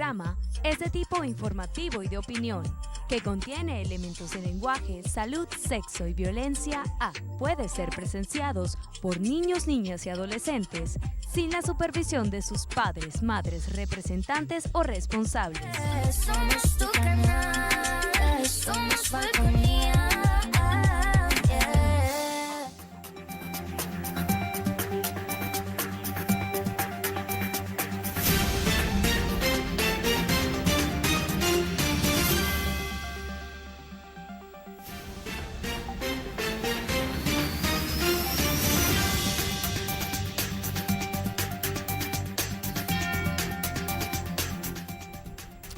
programa es de tipo informativo y de opinión, que contiene elementos de lenguaje, salud, sexo y violencia puede ser presenciados por niños, niñas y adolescentes sin la supervisión de sus padres, madres, representantes o responsables. Somos tu canal, somos Falconía.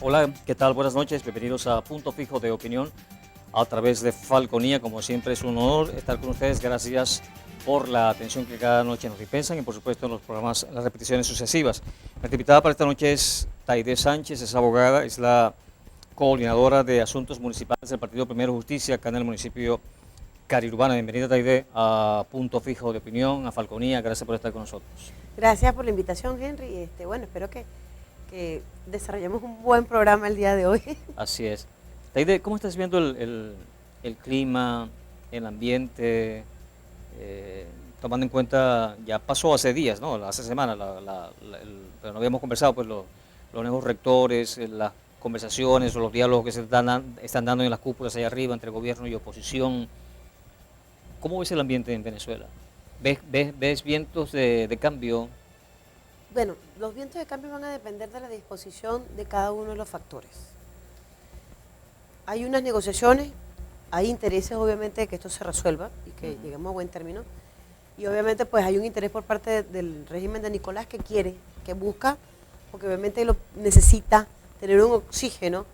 Hola, ¿qué tal? Buenas noches, bienvenidos a Punto Fijo de Opinión a través de Falconía. Como siempre es un honor estar con ustedes, gracias por la atención que cada noche nos dispensan y por supuesto en los programas, en las repeticiones sucesivas. La invitada para esta noche es Taide Sánchez, es abogada, es la coordinadora de asuntos municipales del Partido Primero Justicia acá en el municipio Cariurbano. Bienvenida, Taide, a Punto Fijo de Opinión, a Falconía, gracias por estar con nosotros. Gracias por la invitación, Henry. Bueno, espero que desarrollemos un buen programa el día de hoy. Así es. Taide, ¿cómo estás viendo el clima, el ambiente, tomando en cuenta, ya pasó hace días, ¿no? Hace semanas, pero no habíamos conversado, pues los nuevos rectores, las conversaciones o los diálogos que se están dando en las cúpulas allá arriba entre gobierno y oposición. ¿Cómo ves el ambiente en Venezuela? ¿Ves vientos de cambio? Bueno, los vientos de cambio van a depender de la disposición de cada uno de los factores. Hay unas negociaciones, hay intereses obviamente de que esto se resuelva y que lleguemos a buen término. Y obviamente pues hay un interés por parte del régimen de Nicolás que quiere, que busca, porque obviamente necesita tener un oxígeno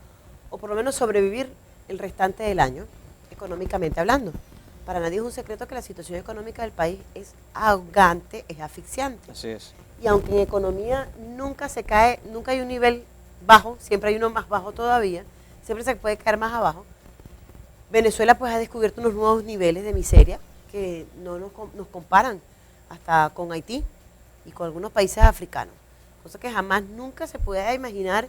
o por lo menos sobrevivir el restante del año, económicamente hablando. Para nadie es un secreto que la situación económica del país es ahogante, es asfixiante. Así es. Y aunque en economía nunca se cae, nunca hay un nivel bajo, siempre hay uno más bajo todavía, siempre se puede caer más abajo, Venezuela pues ha descubierto unos nuevos niveles de miseria que no nos comparan hasta con Haití y con algunos países africanos, cosa que jamás nunca se puede imaginar,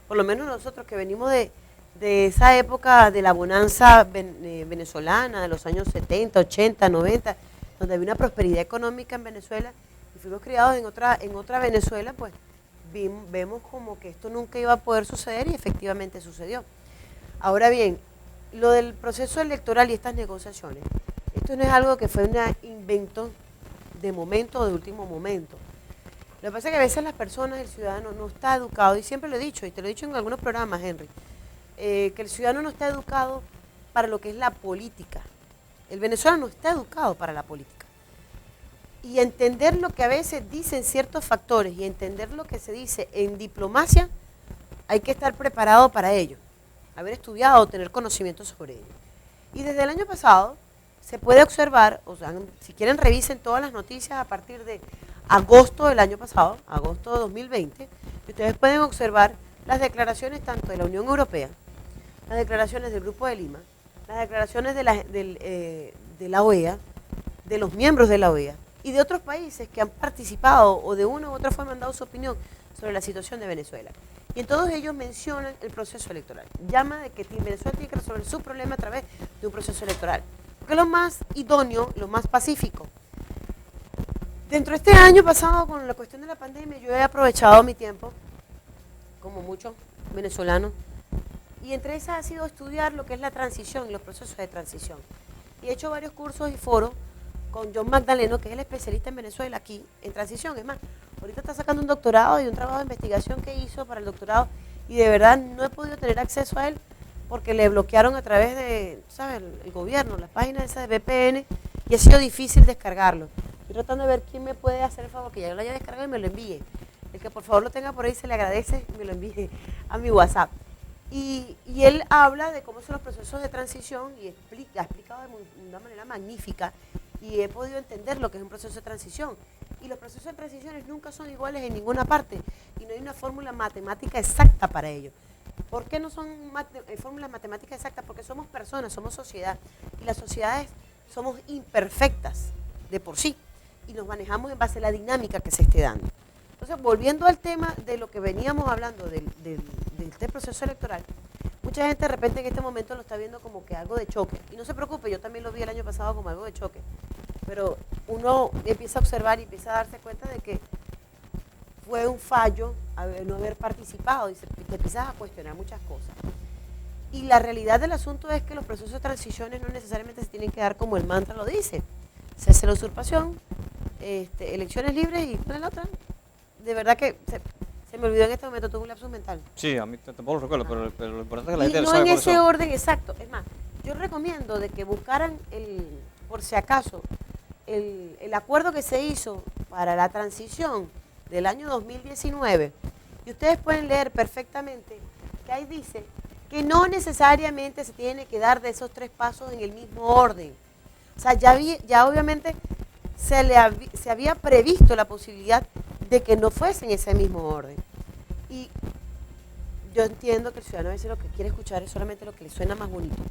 por lo menos nosotros que venimos de esa época de la bonanza venezolana, de los años 70, 80, 90, donde había una prosperidad económica en Venezuela, y fuimos criados en otra Venezuela, pues vemos como que esto nunca iba a poder suceder y efectivamente sucedió. Ahora bien, lo del proceso electoral y estas negociaciones, esto no es algo que fue un invento de momento o de último momento. Lo que pasa es que a veces las personas, el ciudadano no está educado, y siempre lo he dicho, y te lo he dicho en algunos programas, Henry, que el ciudadano no está educado para lo que es la política. El venezolano no está educado para la política. Y entender lo que a veces dicen ciertos factores y entender lo que se dice en diplomacia, hay que estar preparado para ello, haber estudiado, tener conocimiento sobre ello. Y desde el año pasado se puede observar, o sea, si quieren revisen todas las noticias a partir de agosto del año pasado, agosto de 2020, y ustedes pueden observar las declaraciones tanto de la Unión Europea, las declaraciones del Grupo de Lima, las declaraciones de la OEA, de los miembros de la OEA, y de otros países que han participado o de una u otra forma han dado su opinión sobre la situación de Venezuela. Y en todos ellos mencionan el proceso electoral. Llama de que Venezuela tiene que resolver su problema a través de un proceso electoral. Porque es lo más idóneo, lo más pacífico. Dentro de este año pasado, con la cuestión de la pandemia, yo he aprovechado mi tiempo, como muchos venezolanos, y entre esas ha sido estudiar lo que es la transición y los procesos de transición. Y he hecho varios cursos y foros con John Magdaleno, que es el especialista en Venezuela aquí, en transición. Es más, ahorita está sacando un doctorado y un trabajo de investigación que hizo para el doctorado, y de verdad no he podido tener acceso a él porque le bloquearon a través de, ¿sabes?, el gobierno, las páginas esas de VPN, y ha sido difícil descargarlo. Estoy tratando de ver quién me puede hacer el favor que ya lo haya descargado y me lo envíe. El que por favor lo tenga por ahí se le agradece y me lo envíe a mi WhatsApp. Y él habla de cómo son los procesos de transición y ha explicado de una manera magnífica, y he podido entender lo que es un proceso de transición. Y los procesos de transiciones nunca son iguales en ninguna parte, y no hay una fórmula matemática exacta para ello. ¿Por qué no son fórmulas matemáticas exactas? Porque somos personas, somos sociedad, y las sociedades somos imperfectas de por sí, y nos manejamos en base a la dinámica que se esté dando. Entonces, volviendo al tema de lo que veníamos hablando de este proceso electoral, mucha gente de repente en este momento lo está viendo como que algo de choque. Y no se preocupe, yo también lo vi el año pasado como algo de choque. Pero uno empieza a observar y empieza a darse cuenta de que fue un fallo no haber participado y te empiezas a cuestionar muchas cosas. Y la realidad del asunto es que los procesos de transiciones no necesariamente se tienen que dar como el mantra lo dice. Cese la usurpación, elecciones libres y ¿cuál es la otra? De verdad que se me olvidó en este momento, tuve un lapsus mental. Sí, a mí tampoco lo recuerdo, pero lo importante es que la gente Y lo no sabe en por ese eso. orden exacto. Es más, yo recomiendo de que buscaran, por si acaso, el acuerdo que se hizo para la transición del año 2019. Y ustedes pueden leer perfectamente que ahí dice que no necesariamente se tiene que dar de esos 3 pasos en el mismo orden. O sea, ya obviamente se había previsto la posibilidad de que no fuese en ese mismo orden. Y yo entiendo que el ciudadano a veces lo que quiere escuchar es solamente lo que le suena más bonito.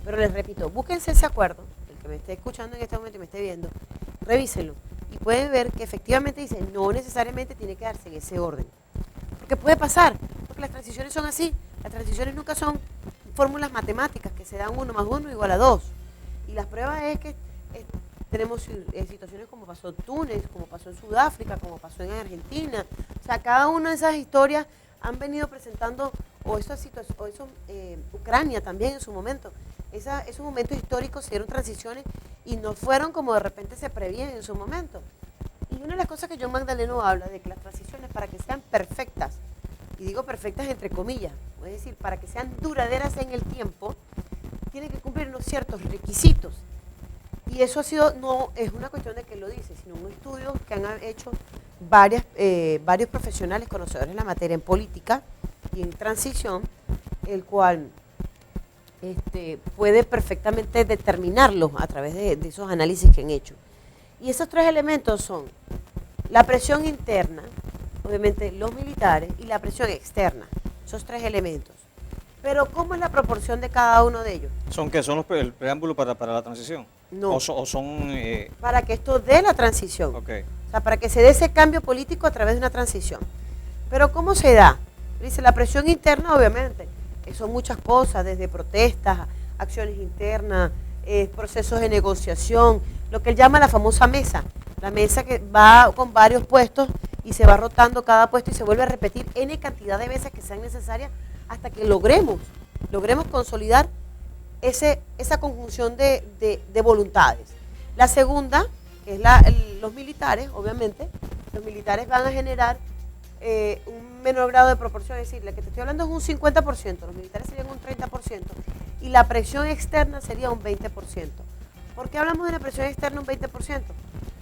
Pero les repito, búsquense ese acuerdo, el que me esté escuchando en este momento y me esté viendo, revísenlo. Y pueden ver que efectivamente dice, no necesariamente tiene que darse en ese orden. Porque puede pasar, porque las transiciones son así. Las transiciones nunca son fórmulas matemáticas que se dan 1 más 1 igual a 2. Y las pruebas es que tenemos situaciones como pasó en Túnez, como pasó en Sudáfrica, como pasó en Argentina. O sea, cada una de esas historias han venido presentando, Ucrania también en su momento. Esos momentos históricos se dieron transiciones y no fueron como de repente se prevían en su momento. Y una de las cosas que John Magdaleno habla de que las transiciones para que sean perfectas, y digo perfectas entre comillas, es decir, para que sean duraderas en el tiempo, tienen que cumplir unos ciertos requisitos. Y eso no es una cuestión de que lo dice, sino un estudio que han hecho varios profesionales conocedores de la materia en política y en transición, el cual puede perfectamente determinarlo a través de esos análisis que han hecho. Y esos 3 elementos son la presión interna, obviamente los militares, y la presión externa, esos 3 elementos. Pero ¿cómo es la proporción de cada uno de ellos? ¿Son qué? ¿Son el preámbulo para la transición? No. ¿O son Para que esto dé la transición. okay. O sea, para que se dé ese cambio político a través de una transición. Pero ¿cómo se da? Dice, la presión interna, obviamente, son muchas cosas, desde protestas, acciones internas, procesos de negociación, lo que él llama la famosa mesa. La mesa que va con varios puestos y se va rotando cada puesto y se vuelve a repetir N cantidad de veces que sean necesarias hasta que logremos consolidar esa conjunción de voluntades. La segunda, que es los militares, obviamente, los militares van a generar un menor grado de proporción, es decir, la que te estoy hablando es un 50%, los militares serían un 30% y la presión externa sería un 20%. ¿Por qué hablamos de la presión externa un 20%?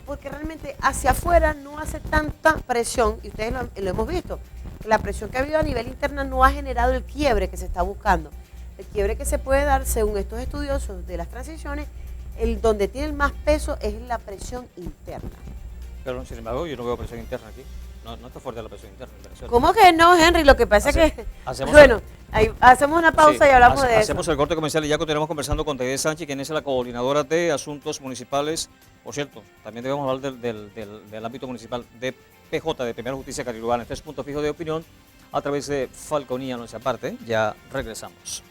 Porque realmente hacia afuera no hace tanta presión, y ustedes lo hemos visto, la presión que ha habido a nivel interno no ha generado el quiebre que se está buscando. El quiebre que se puede dar, según estos estudiosos de las transiciones, donde tiene el más peso es la presión interna. Pero sin embargo, yo no veo presión interna aquí. No está fuerte la presión interna en Venezuela. ¿Cómo que no, Henry? Lo que pasa es que... Bueno, hacemos una pausa y hablamos de eso. Hacemos el corte comercial y ya continuamos conversando con Teide Sánchez, quien es la coordinadora de asuntos municipales. Por cierto, también debemos hablar del ámbito municipal de PJ, de Primera Justicia Carilugana. Este es Punto Fijo de Opinión a través de Falconía, nuestra parte. Ya regresamos.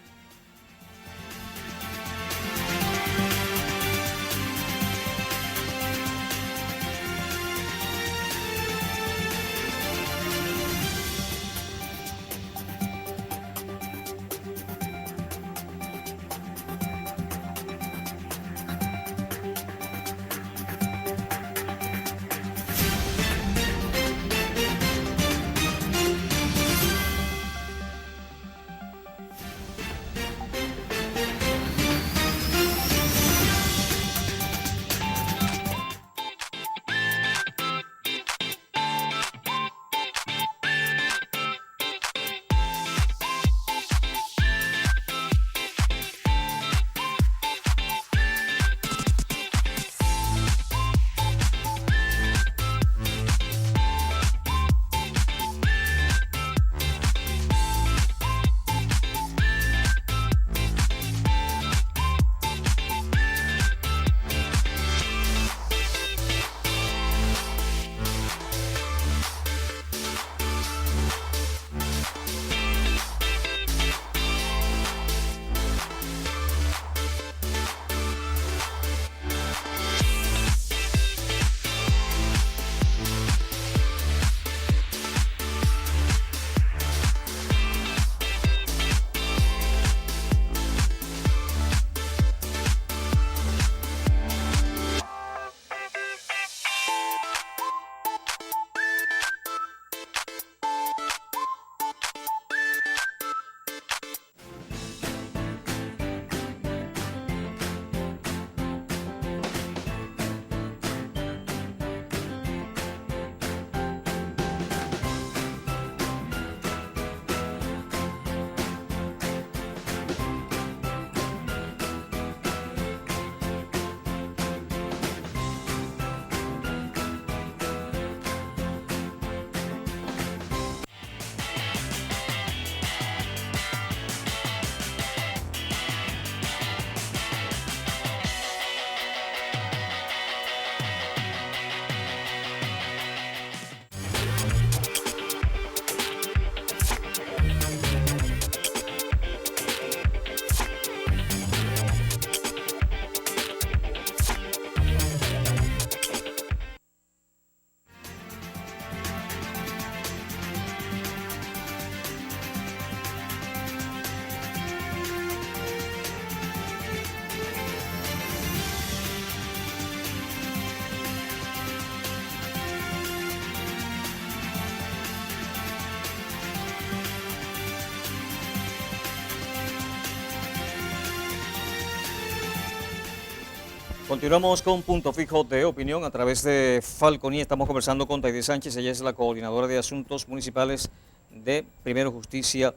Continuamos con Punto Fijo de Opinión a través de Falconía. Estamos conversando con Taide Sánchez, ella es la coordinadora de asuntos municipales de Primero Justicia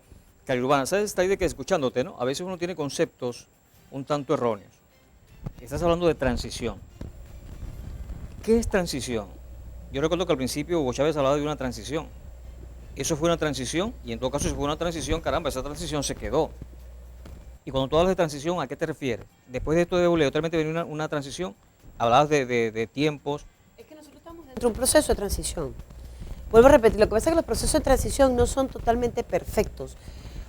Cariurbana. ¿Sabes, Taide, que escuchándote, ¿no? A veces uno tiene conceptos un tanto erróneos. Estás hablando de transición. ¿Qué es transición? Yo recuerdo que al principio Hugo Chávez hablaba de una transición. Eso fue una transición, y en todo caso, si fue una transición, caramba, esa transición se quedó. Y cuando tú hablas de transición, ¿a qué te refieres? Después de esto de obligatoriamente venir una transición, hablabas de tiempos. Es que nosotros estamos dentro de un proceso de transición. Vuelvo a repetir, lo que pasa es que los procesos de transición no son totalmente perfectos.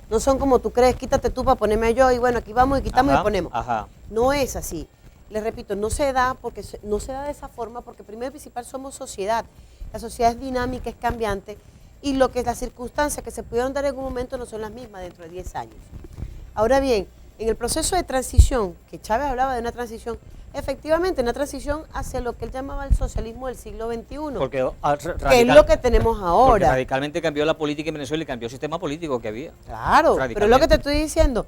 No son como tú crees, quítate tú para ponerme yo, y bueno, aquí vamos y quitamos y ponemos. Ajá. No es así. Les repito, no se da de esa forma porque primero y principal somos sociedad. La sociedad es dinámica, es cambiante, y lo que es las circunstancias que se pudieron dar en algún momento no son las mismas dentro de 10 años. Ahora bien, en el proceso de transición, que Chávez hablaba de una transición, efectivamente una transición hacia lo que él llamaba el socialismo del siglo XXI, Porque que es lo que tenemos Porque ahora. radicalmente cambió la política en Venezuela y cambió el sistema político que había. Claro, pero es lo que te estoy diciendo.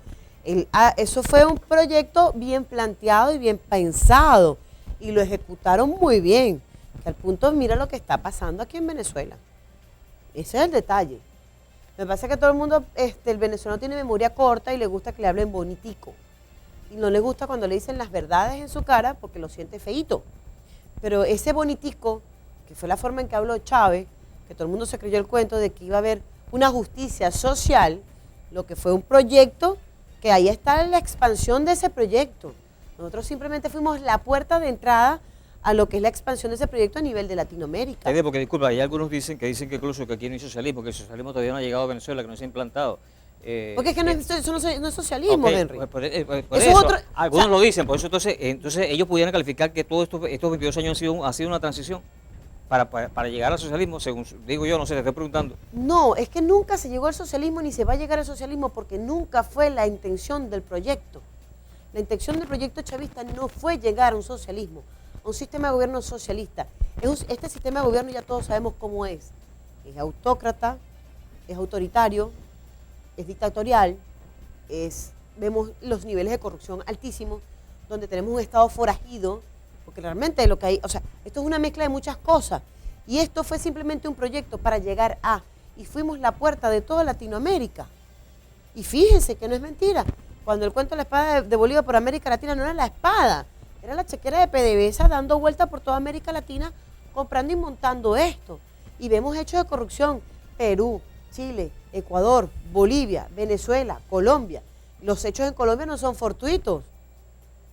Eso fue un proyecto bien planteado y bien pensado, y lo ejecutaron muy bien. Al punto, mira lo que está pasando aquí en Venezuela. Ese es el detalle. Me pasa que todo el mundo, el venezolano tiene memoria corta y le gusta que le hablen bonitico. Y no le gusta cuando le dicen las verdades en su cara porque lo siente feíto. Pero ese bonitico, que fue la forma en que habló Chávez, que todo el mundo se creyó el cuento de que iba a haber una justicia social, lo que fue un proyecto, que ahí está la expansión de ese proyecto. Nosotros simplemente fuimos la puerta de entrada a lo que es la expansión de ese proyecto a nivel de Latinoamérica. Taide, porque disculpa, hay algunos dicen que incluso que aquí no hay socialismo, que el socialismo todavía no ha llegado a Venezuela, que no se ha implantado. Porque es que eso no es socialismo, okay, Henry. Por Eso eso, es otro, algunos o sea, lo dicen, por eso entonces ellos pudieran calificar que todos estos 22 años ha sido una transición para llegar al socialismo, según digo yo, no sé, te estoy preguntando. No, es que nunca se llegó al socialismo ni se va a llegar al socialismo porque nunca fue la intención del proyecto. La intención del proyecto chavista no fue llegar a un socialismo, a un sistema de gobierno socialista. Este sistema de gobierno ya todos sabemos cómo es. Es autócrata, es autoritario, es dictatorial, vemos los niveles de corrupción altísimos, donde tenemos un Estado forajido, porque realmente lo que hay, o sea, esto es una mezcla de muchas cosas, y esto fue simplemente un proyecto para llegar a, y fuimos la puerta de toda Latinoamérica. Y fíjense que no es mentira, cuando el cuento de la espada de Bolívar por América Latina no era la espada, era la chequera de PDVSA dando vuelta por toda América Latina, comprando y montando esto. Y vemos hechos de corrupción, Perú, Chile, Ecuador, Bolivia, Venezuela, Colombia. Los hechos en Colombia no son fortuitos,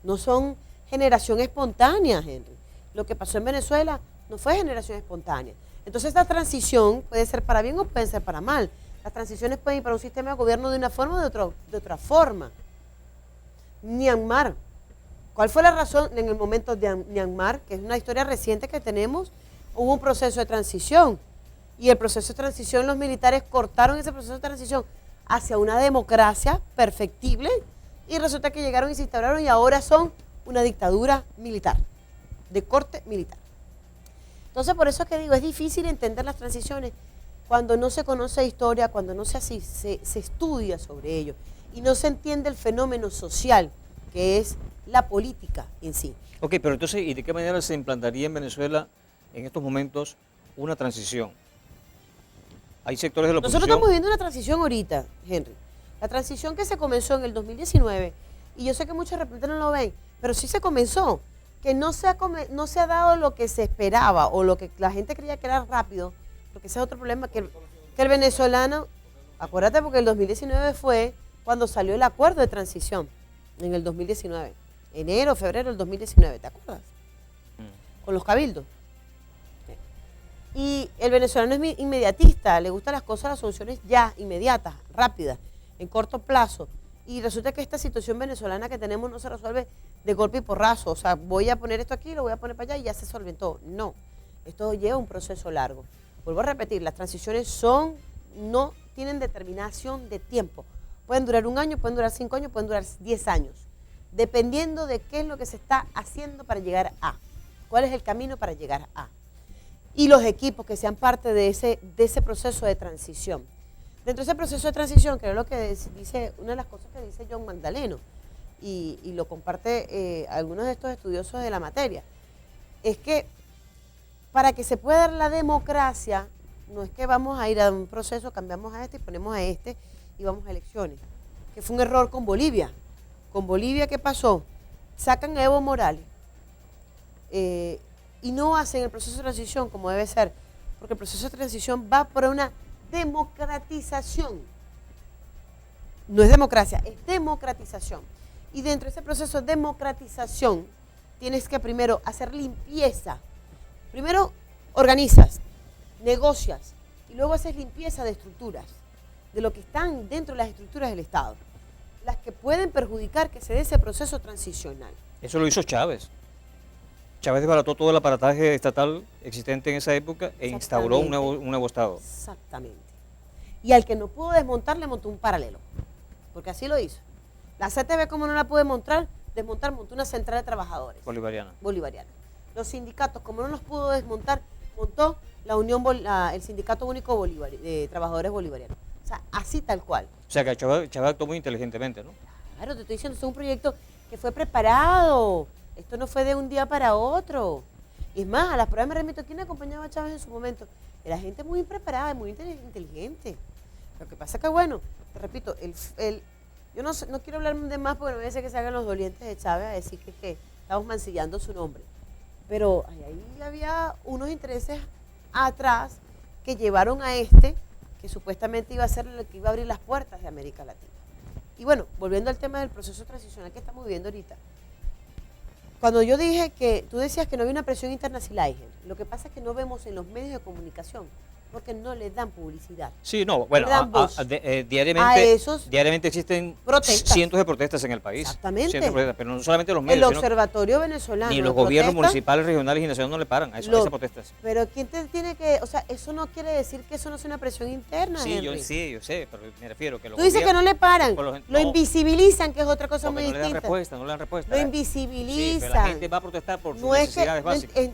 no son generación espontánea, Henry. Lo que pasó en Venezuela no fue generación espontánea. Entonces esta transición puede ser para bien o puede ser para mal. Las transiciones pueden ir para un sistema de gobierno de una forma o de otra forma. Myanmar. ¿Cuál fue la razón en el momento de Myanmar? Que es una historia reciente que tenemos. Hubo un proceso de transición. Y el proceso de transición, los militares cortaron ese proceso de transición hacia una democracia perfectible y resulta que llegaron y se instauraron y ahora son una dictadura militar, de corte militar. Entonces, por eso es que digo, es difícil entender las transiciones cuando no se conoce historia, cuando no se estudia sobre ello y no se entiende el fenómeno social que es la política en sí. Ok, pero entonces, ¿y de qué manera se implantaría en Venezuela en estos momentos una transición? Hay sectores de la oposición. Nosotros estamos viviendo una transición ahorita, Henry. La transición que se comenzó en el 2019, y yo sé que muchos de repente no lo ven, pero sí se comenzó, que no se ha dado lo que se esperaba o lo que la gente creía que era rápido, porque ese es otro problema, que el venezolano, acuérdate porque el 2019 fue cuando salió el acuerdo de transición, en el 2019, enero, febrero del 2019, ¿te acuerdas? Con los cabildos. Y el venezolano es inmediatista, le gustan las cosas, las soluciones ya, inmediatas, rápidas, en corto plazo. Y resulta que esta situación venezolana que tenemos no se resuelve de golpe y porrazo. O sea, voy a poner esto aquí, lo voy a poner para allá y ya se solventó. No, esto lleva un proceso largo. Vuelvo a repetir, las transiciones no tienen determinación de tiempo. Pueden durar 1 año, pueden durar 5 años, pueden durar 10 años. Dependiendo de qué es lo que se está haciendo para llegar a. ¿Cuál es el camino para llegar a? Y los equipos que sean parte de ese proceso de transición. Dentro de ese proceso de transición, que es lo que dice, una de las cosas que dice John Magdaleno, y lo comparte algunos de estos estudiosos de la materia, es que para que se pueda dar la democracia, no es que vamos a ir a un proceso, cambiamos a este y ponemos a este y vamos a elecciones, que fue un error con Bolivia. Con Bolivia, ¿qué pasó? Sacan a Evo Morales y no hacen el proceso de transición como debe ser, porque el proceso de transición va por una democratización. No es democracia, es democratización. Y dentro de ese proceso de democratización tienes que primero hacer limpieza. Primero organizas, negocias y luego haces limpieza de estructuras, de lo que están dentro de las estructuras del Estado, las que pueden perjudicar que se dé ese proceso transicional. Eso lo hizo Chávez. Chávez desbarató todo el aparataje estatal existente en esa época e instauró un nuevo Estado. Exactamente. Y al que no pudo desmontar, le montó un paralelo, porque así lo hizo. La CTV, como no la pudo desmontar, montó una central de trabajadores. Bolivariana. Los sindicatos, como no los pudo desmontar, montó el Sindicato Único de Trabajadores Bolivarianos. O sea, así tal cual. O sea que Chávez actuó muy inteligentemente, ¿no? Claro, te estoy diciendo, es un proyecto que fue preparado. Esto no fue de un día para otro. Y es más, a las pruebas me remito, ¿quién acompañaba a Chávez en su momento? Era gente muy preparada, muy inteligente. Lo que pasa que, bueno, te repito, yo no quiero hablar de más porque no voy a hacer que se hagan los dolientes de Chávez a decir que estamos mancillando su nombre. Pero ahí había unos intereses atrás que llevaron a que supuestamente iba a ser lo que iba a abrir las puertas de América Latina. Y bueno, volviendo al tema del proceso transicional que estamos viviendo ahorita. Cuando yo dije que, tú decías que no había una presión interna, sí la hay, gente. Lo que pasa es que no vemos en los medios de comunicación, porque no le dan publicidad. Sí, no, bueno, diariamente existen protestas. Cientos de protestas en el país. Exactamente. Pero no solamente los medios. El Observatorio Venezolano. Ni los gobiernos municipales, regionales y nacionales no le paran a esas protestas. Pero ¿quién te tiene que...? O sea, eso no quiere decir que eso no sea una presión interna, Sí, Henry. yo sé, pero me refiero que los Tú dices que no le paran, lo invisibilizan, que es otra cosa muy distinta. No le dan respuesta. Lo invisibilizan. Sí, pero la gente va a protestar por sus necesidades básicas.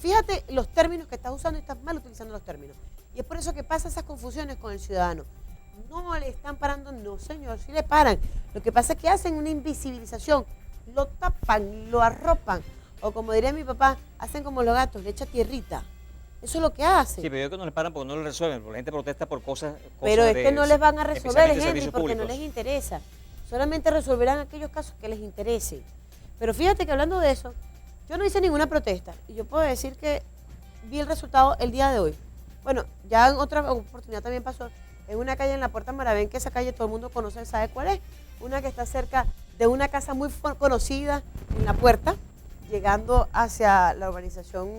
Fíjate los términos que estás usando y estás mal utilizando los términos. Y es por eso que pasa esas confusiones con el ciudadano. No le están parando, no señor, sí le paran. Lo que pasa es que hacen una invisibilización, lo tapan, lo arropan. O como diría mi papá, hacen como los gatos, le echa tierrita. Eso es lo que hacen. Sí, pero yo que no les paran porque no lo resuelven, porque la gente protesta por cosas pero es que no les van a resolver, Henry, porque públicos. no les interesa. Solamente resolverán aquellos casos que les interesen. Pero fíjate que hablando de eso, yo no hice ninguna protesta. Y yo puedo decir que vi el resultado el día de hoy. Bueno, ya en otra oportunidad también pasó en una calle en la Puerta Maravén, que esa calle todo el mundo conoce, sabe cuál es. Una que está cerca de una casa muy conocida en la Puerta, llegando hacia la urbanización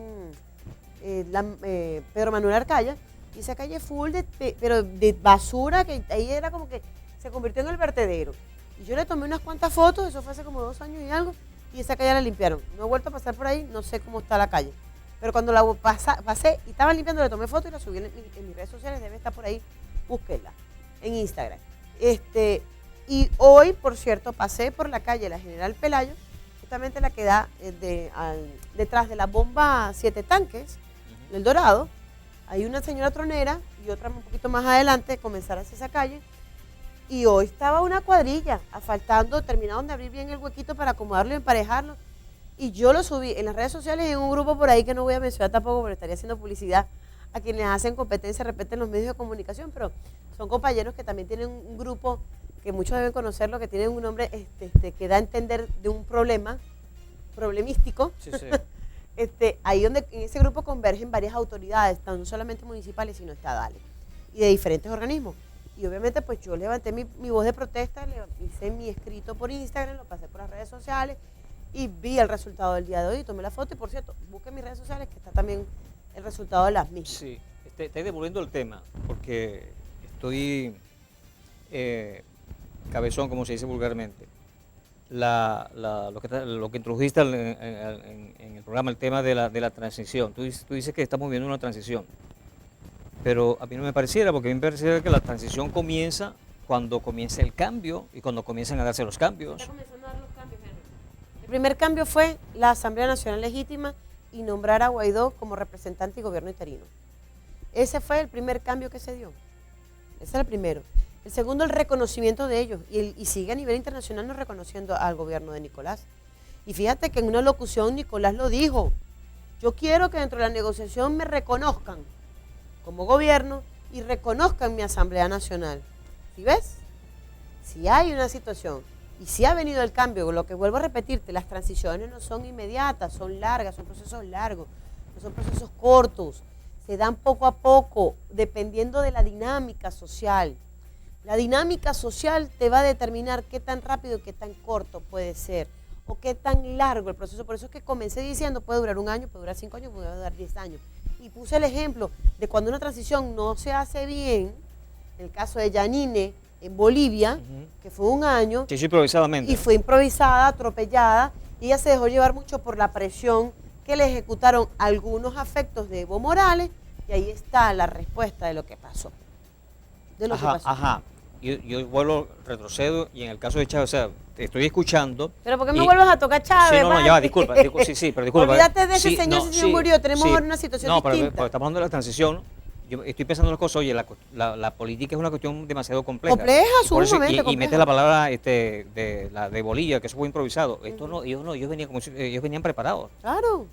Pedro Manuel Arcaya. Y esa calle full pero de basura, que ahí era como que se convirtió en el vertedero. Y yo le tomé unas cuantas fotos, eso fue hace como 2 años y algo, y esa calle la limpiaron. No he vuelto a pasar por ahí, no sé cómo está la calle. Pero cuando la pasé y estaban limpiando, le tomé foto y la subí en mis redes sociales, debe estar por ahí, búsquenla, en Instagram. Y hoy, por cierto, pasé por la calle La General Pelayo, justamente la que da detrás de la bomba 7 tanques, del Dorado. Hay una señora tronera y otra un poquito más adelante, comenzar hacia esa calle. Y hoy estaba una cuadrilla asfaltando, terminaron de abrir bien el huequito para acomodarlo y emparejarlo. Y yo lo subí en las redes sociales y en un grupo por ahí que no voy a mencionar tampoco porque estaría haciendo publicidad a quienes hacen competencia, repiten los medios de comunicación, pero son compañeros que también tienen un grupo que muchos deben conocerlo, que tienen un nombre que da a entender de un problemístico. Sí, sí. Ahí donde en ese grupo convergen varias autoridades, no solamente municipales, sino estadales, y de diferentes organismos. Y obviamente pues yo levanté mi voz de protesta, hice mi escrito por Instagram, lo pasé por las redes sociales, y vi el resultado del día de hoy, tomé la foto y por cierto, busquen mis redes sociales que está también el resultado de las mismas. Sí, estoy devolviendo el tema porque estoy cabezón, como se dice vulgarmente. Lo que introdujiste en el programa, el tema de la transición. Tú dices que estamos viviendo una transición, pero a mí no me pareciera, porque a mí me pareciera que la transición comienza cuando comienza el cambio y cuando comienzan a darse los cambios. Está comenzando a dar los cambios, Henry. El primer cambio fue la Asamblea Nacional Legítima y nombrar a Guaidó como representante y gobierno interino. Ese fue el primer cambio que se dio. Ese es el primero. El segundo, el reconocimiento de ellos. Y sigue a nivel internacional no reconociendo al gobierno de Nicolás. Y fíjate que en una locución Nicolás lo dijo. Yo quiero que dentro de la negociación me reconozcan como gobierno y reconozcan mi Asamblea Nacional. ¿Sí ves? Si hay una situación y si ha venido el cambio, lo que vuelvo a repetirte, las transiciones no son inmediatas, son largas, son procesos largos, no son procesos cortos, se dan poco a poco, dependiendo de la dinámica social. La dinámica social te va a determinar qué tan rápido y qué tan corto puede ser, o qué tan largo el proceso. Por eso es que comencé diciendo, puede durar 1 año, puede durar 5 años, puede durar 10 años. Y puse el ejemplo de cuando una transición no se hace bien, en el caso de Yanine, en Bolivia, que fue 1 año. Se hizo improvisadamente. Y fue improvisada, atropellada, y ella se dejó llevar mucho por la presión que le ejecutaron algunos afectos de Evo Morales, y ahí está la respuesta de lo que pasó. De lo que pasó. Ajá. Yo vuelvo, retrocedo, y en el caso de Chávez, o sea, te estoy escuchando. Pero ¿por qué me vuelves a tocar Chávez? Sí, no, ya, disculpa, sí, pero disculpa. Olvídate de ese señor, si se murió, tenemos ahora una situación distinta. No, pero estamos hablando de la transición. Yo estoy pensando en las cosas, oye, la política es una cuestión demasiado compleja. Compleja, sumamente compleja. Y metes la palabra de Bolivia, que eso fue improvisado. Esto no, ellos venían preparados. Claro.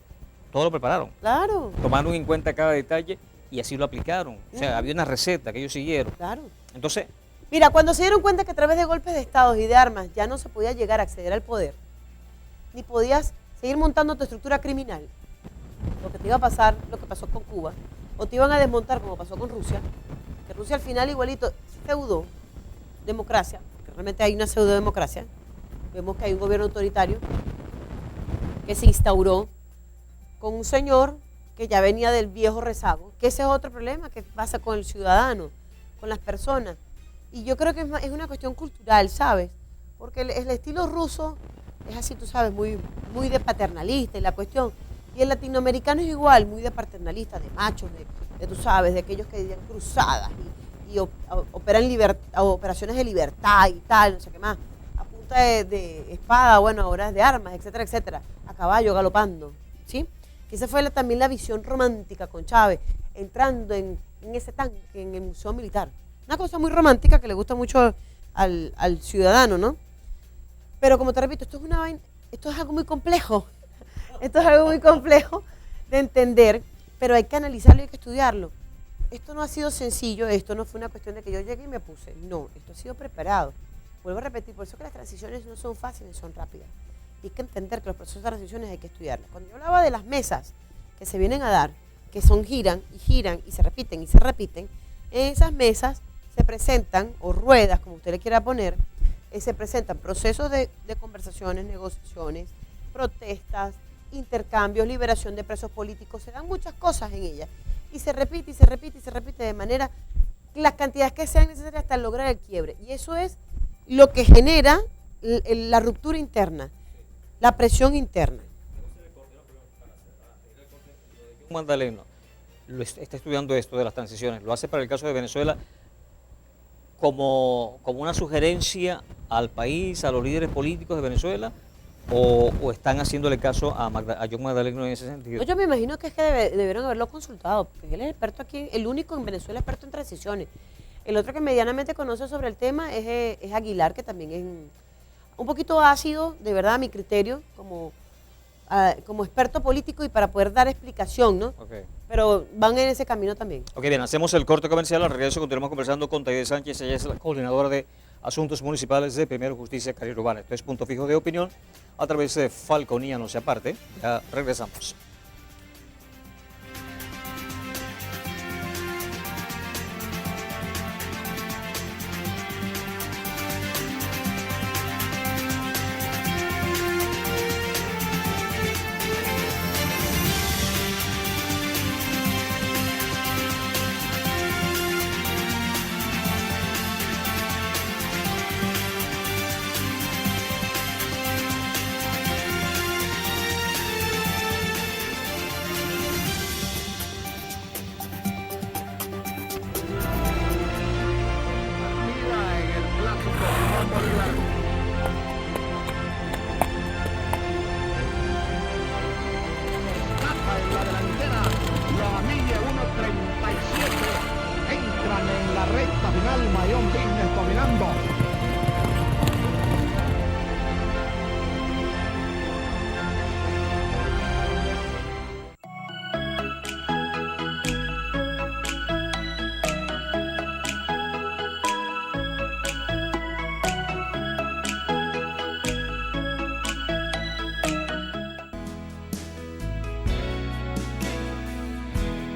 Todo lo prepararon. Claro. Tomaron en cuenta cada detalle y así lo aplicaron. O sea, había una receta que ellos siguieron. Claro. Entonces, mira, cuando se dieron cuenta que a través de golpes de estados y de armas ya no se podía llegar a acceder al poder, ni podías seguir montando tu estructura criminal, lo que te iba a pasar, lo que pasó con Cuba, o te iban a desmontar como pasó con Rusia, que Rusia al final igualito pseudo democracia, que realmente hay una pseudo democracia, vemos que hay un gobierno autoritario que se instauró con un señor que ya venía del viejo rezago, que ese es otro problema que pasa con el ciudadano, con las personas. Y yo creo que es una cuestión cultural, ¿sabes? Porque el estilo ruso es así, tú sabes, muy de paternalista y la cuestión. Y el latinoamericano es igual, muy de paternalista, de machos, de tú sabes, de aquellos que dan cruzadas y operan operaciones de libertad y tal, no sé qué más, a punta de espada, bueno, ahora es de armas, etcétera, etcétera, a caballo, galopando, ¿sí? Que esa fue también la visión romántica con Chávez, entrando en ese tanque, en el Museo Militar. Una cosa muy romántica que le gusta mucho al ciudadano, ¿no? Pero como te repito, esto es algo muy complejo. Esto es algo muy complejo de entender, pero hay que analizarlo y hay que estudiarlo. Esto no ha sido sencillo, esto no fue una cuestión de que yo llegué y me puse. No, esto ha sido preparado. Vuelvo a repetir, por eso que las transiciones no son fáciles, son rápidas. Y hay que entender que los procesos de transiciones hay que estudiarlos. Cuando yo hablaba de las mesas que se vienen a dar, que giran y se repiten y se repiten, en esas mesas se presentan, o ruedas, como usted le quiera poner, se presentan procesos de conversaciones, negociaciones, protestas, intercambios, liberación de presos políticos, se dan muchas cosas en ellas. Y se repite y se repite y se repite de manera, las cantidades que sean necesarias hasta lograr el quiebre. Y eso es lo que genera la ruptura interna, la presión interna. Magdaleno está estudiando esto de las transiciones, lo hace para el caso de Venezuela como una sugerencia al país, a los líderes políticos de Venezuela, o están haciéndole caso a John Magdaleno en ese sentido. Yo me imagino que es que debieron haberlo consultado, porque él es experto aquí, el único en Venezuela experto en transiciones. El otro que medianamente conoce sobre el tema es Aguilar, que también es un poquito ácido, de verdad, a mi criterio, como experto político y para poder dar explicación, ¿no? Okay. Pero van en ese camino también. Ok, bien, hacemos el corte comercial, al regreso continuamos conversando con Taide Sánchez, ella es la coordinadora de Asuntos Municipales de Primero Justicia Carrera Urbana. Esto es Punto Fijo de Opinión a través de Falconía, no se aparte, ya regresamos. La milla 1:37, entran en la recta final, Mayón Business dominando.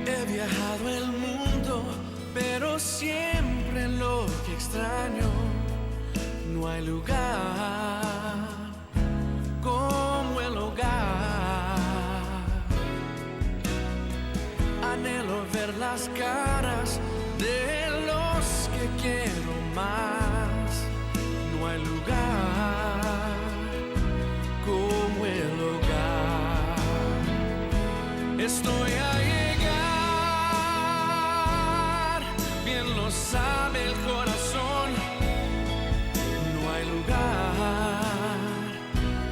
He viajado el mundo, pero siempre lo que extraño, no hay lugar como el hogar. Anhelo ver las caras de los que quiero más, no hay lugar como el hogar. Estoy a llegar, bien lo sabe el corazón. No hay lugar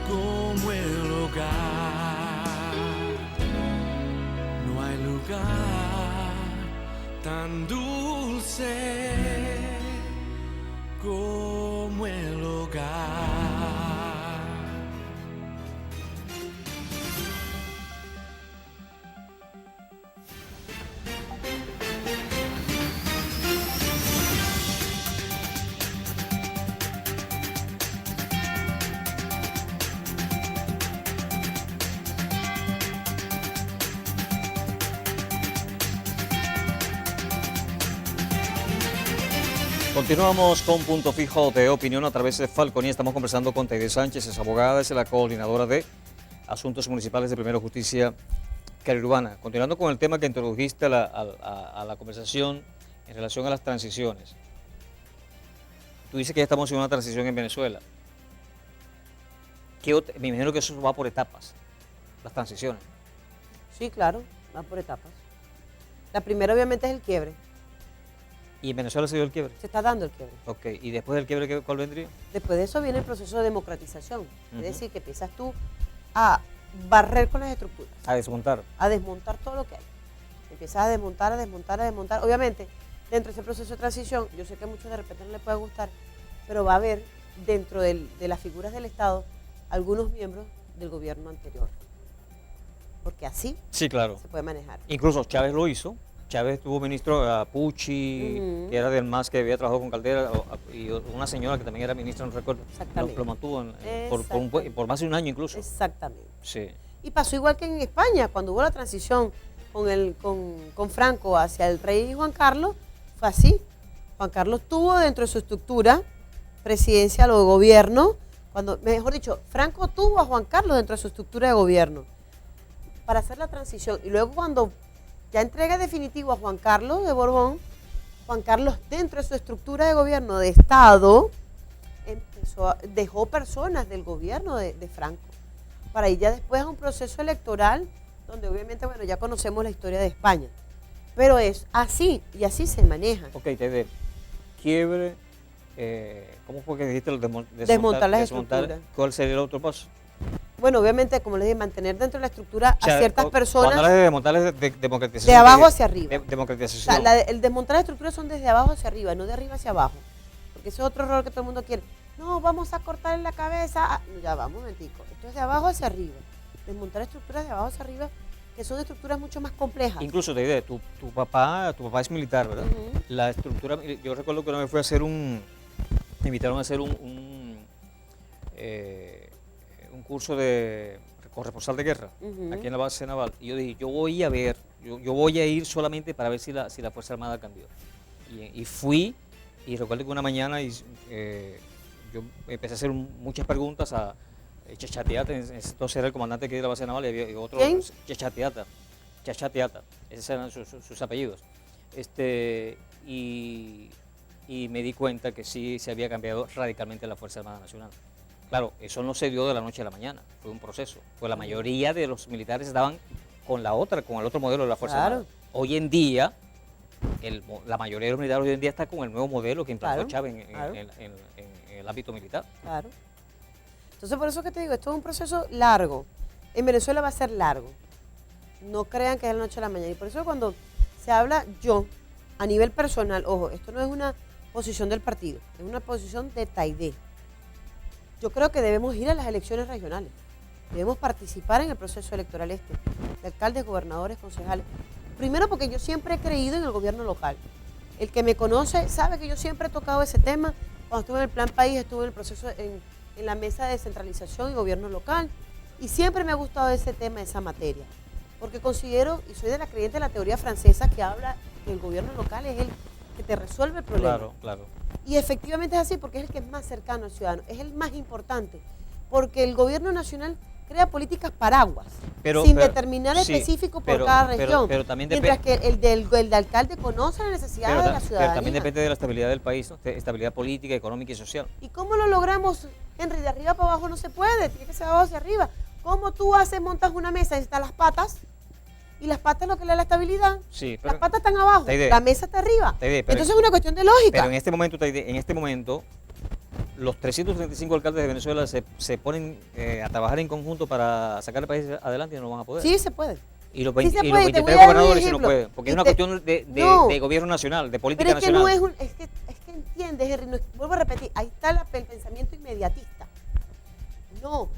como el hogar. No hay lugar tan dulce como el hogar. Continuamos con Punto Fijo de Opinión a través de Falconía. Estamos conversando con Teide Sánchez, es abogada, es la coordinadora de Asuntos Municipales de Primera Justicia Cariurbana. Continuando con el tema que introdujiste a la conversación en relación a las transiciones. Tú dices que ya estamos en una transición en Venezuela. Me imagino que eso va por etapas, las transiciones. Sí, claro, va por etapas. La primera obviamente es el quiebre. ¿Y en Venezuela se dio el quiebre? Se está dando el quiebre. Ok, ¿y después del quiebre cuál vendría? Después de eso viene el proceso de democratización. Ujú. Es decir, que empiezas tú a barrer con las estructuras, A desmontar. a desmontar todo lo que hay. Empiezas a desmontar, a desmontar, a desmontar. Obviamente, dentro de ese proceso de transición, yo sé que a muchos de repente no les puede gustar, pero va a haber dentro de las figuras del Estado algunos miembros del gobierno anterior. Porque así Sí, claro. se puede manejar. Incluso Chávez lo hizo. Chávez tuvo ministro a Pucci, Ujú. que era del MAS, que había trabajado con Caldera, y una señora que también era ministra, no recuerdo. Exactamente. Lo mantuvo por Exactamente. más de un año incluso. Exactamente. Sí. Y pasó igual que en España, cuando hubo la transición con Franco hacia el rey Juan Carlos, fue así. Juan Carlos tuvo dentro de su estructura presidencial o de gobierno, mejor dicho, Franco tuvo a Juan Carlos dentro de su estructura de gobierno para hacer la transición. Y luego cuando ya entrega definitivo a Juan Carlos de Borbón, Juan Carlos dentro de su estructura de gobierno de Estado dejó personas del gobierno de Franco para ir ya después a un proceso electoral donde obviamente, bueno, ya conocemos la historia de España, pero es así y así se maneja. Ok, Tede, quiebre, ¿cómo fue que dijiste? Desmontar las estructuras. ¿Cuál sería el otro paso? Bueno, obviamente, como les dije, mantener dentro de la estructura O sea, a ciertas personas Cuando hablas de desmontar es de democratización. de abajo hacia arriba. O Democratización. sea, el desmontar las estructuras son desde abajo hacia arriba, no de arriba hacia abajo. Porque ese es otro error que todo el mundo quiere. No, vamos a cortar en la cabeza. Ya va, un momentico. Esto es de abajo hacia arriba. Desmontar estructuras de abajo hacia arriba, que son estructuras mucho más complejas. Incluso, Teide, tu papá es militar, ¿verdad? Ujú. La estructura, yo recuerdo que una vez fui a hacer me invitaron a hacer un curso de corresponsal de guerra Ujú. aquí en la base naval, y yo dije, yo voy a ver, yo voy a ir solamente para ver si la Fuerza Armada cambió. Y fui, y recuerdo que una mañana yo empecé a hacer muchas preguntas a Chachatiata, entonces era el comandante aquí de la base naval, y había otro, ¿Quién? Chachatiata, esos eran sus apellidos. Y me di cuenta que sí se había cambiado radicalmente la Fuerza Armada Nacional. Claro, eso no se dio de la noche a la mañana, fue un proceso. Pues la mayoría de los militares estaban con el otro modelo de la Fuerza Claro. Armada. Hoy en día, la mayoría de los militares hoy en día está con el nuevo modelo que implantó Claro, Chávez claro. en el ámbito militar. Claro. Entonces, por eso que te digo, esto es un proceso largo. En Venezuela va a ser largo. No crean que es de la noche a la mañana. Y por eso cuando se habla yo, a nivel personal, ojo, esto no es una posición del partido, es una posición de Taidé. Yo creo que debemos ir a las elecciones regionales, debemos participar en el proceso electoral de alcaldes, gobernadores, concejales. Primero porque yo siempre he creído en el gobierno local. El que me conoce sabe que yo siempre he tocado ese tema. Cuando estuve en el Plan País, estuve en el proceso, en la mesa de descentralización y gobierno local, y siempre me ha gustado ese tema, esa materia, porque considero, y soy de la creyente de la teoría francesa que habla que el gobierno local es el que te resuelve el problema. Claro, claro. Y efectivamente es así porque es el que es más cercano al ciudadano, es el más importante, porque el gobierno nacional crea políticas paraguas, sin determinar sí, específico por cada región, pero también mientras que el del alcalde conoce las necesidades de la ciudadanía. Pero también depende de la estabilidad del país, ¿no? Estabilidad política, económica y social. ¿Y cómo lo logramos, Henry? De arriba para abajo no se puede, tiene que ser de abajo hacia arriba. ¿Cómo tú montas una mesa y están las patas? Y las patas es lo que le da la estabilidad. Sí, pero las patas están abajo, la mesa está arriba. Entonces es una cuestión de lógica. Pero en este momento, los 335 alcaldes de Venezuela se ponen a trabajar en conjunto para sacar el país adelante y no van a poder. Sí, se puede. Y los, sí 20, y los 23 gobernadores sí no pueden, porque es una cuestión de gobierno nacional, de política pero es nacional. Que es que entiendes, Henry, vuelvo a repetir, ahí está el pensamiento inmediatista. No